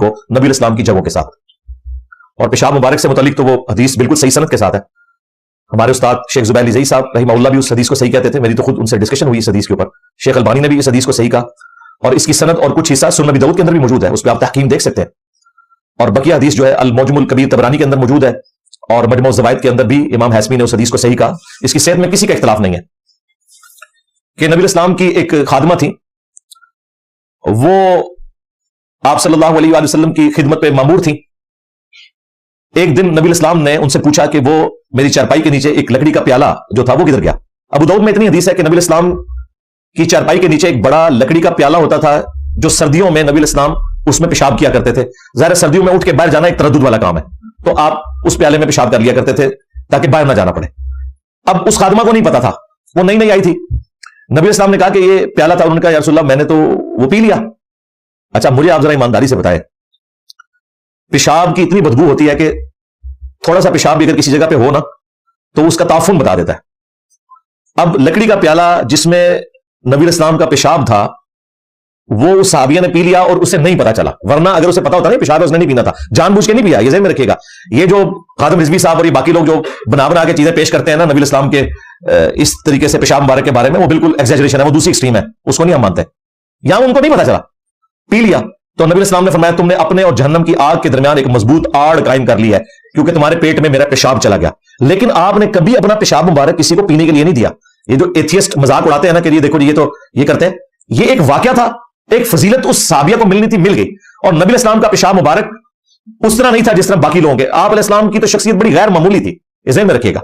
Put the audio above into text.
को नबी अलैहिस्सलाम की जगहों के साथ। और पेशाब मुबारक से मुतालिक तो वो हदीस बिल्कुल सही सनद के साथ है। हमारे उस्ताद शेख जुबैर लिज़ई साहब रहिमहुल्लाह भी उस हदीस को सही कहते थे, मेरी तो खुद उनसे डिस्कशन हुई इस हदीस के ऊपर। शेख अलबानी ने भी इस हदीस को सही कहा, और इसकी सनद और कुछ हिस्सा सुनन नबी दाऊद के अंदर भी मौजूद है, उस पर आप तहकीम देख सकते हैं। और बकिया हदीस जो है अल मौजमुल कबीर तबरानी के अंदर मौजूद है, और मजमू ज़वाइद के अंदर भी इमाम हैसमी ने उस हदीस को सही कहा। इसकी सेहत में किसी का इख्तिलाफ नहीं है कि नबी इस्लाम की एक खादमा थी, वो आप सल्लल्लाहु अलैहि वसल्लम की खिदमत पे मामूर थी। एक दिन नबी इस्लाम ने उनसे पूछा कि वो मेरी चारपाई के नीचे एक लकड़ी का प्याला जो था वो किधर गया। अबू दाऊद में इतनी हदीस है कि नबी इस्लाम की चारपाई के नीचे एक बड़ा लकड़ी का प्याला होता था, जो सर्दियों में नबी इस्लाम उसमें पेशाब किया करते थे। ज़ाहिर सर्दियों में उठ के बाहर जाना एक तरद्दुद वाला काम है, तो आप उस प्याले में पेशाब कर लिया करते थे ताकि बाहर ना जाना पड़े। अब उस खादमा को नहीं पता था, वो नई नई आई थी। नबी इस्लाम ने कहा कि ये प्याला था, उन्होंने कहा या रसूलल्लाह मैंने तो वो पी लिया। अच्छा मुझे आप जरा ईमानदारी से बताएं, पेशाब की इतनी बदबू होती है कि थोड़ा सा पेशाब भी अगर किसी जगह पे हो ना तो उसका ताफुन बता देता है। अब लकड़ी का प्याला जिसमें नबी इस्लाम का पेशाब था वो उस सहाबिया ने पी लिया और उसे नहीं पता चला, वरना अगर उसे पता होता ना पेशाब उसने नहीं पीना था, जानबूझ के नहीं पिया। ये ज़हन में रखिएगा, ये जो खादिम रिजवी साहब और ये बाकी लोग जो बना के चीजें पेश करते हैं ना नबी इस्लाम के इस तरीके से पेशाब मुबारक के बारे में, वो बिल्कुल एग्जैजरेशन है, वो दूसरी एक्सट्रीम है, उसको नहीं हम मानते। यहां उनको नहीं पता चला, पी लिया, तो नबी इस्लाम ने फरमाया तुमने अपने और जहन्नम की आग के दरमियान एक मजबूत आड़ कायम कर ली है, क्योंकि तुम्हारे पेट में मेरा पेशाब चला गया। लेकिन आपने कभी अपना पेशाब मुबारक किसी को पीने के लिए नहीं दिया। ये जो एथियस्ट मजाक उड़ाते हैं ना कि ये देखो ये तो ये करते हैं, ये एक वाकया था, एक फजीलत उस साबिया को मिलनी थी, मिल गई। और नबी इस्लाम का पेशाब मुबारक उस तरह नहीं था जिस तरह बाकी लोगों के। आप अलैहिस्सलाम की तो शख्सियत बड़ी गैर मामूली थी, इसे में रखिएगा।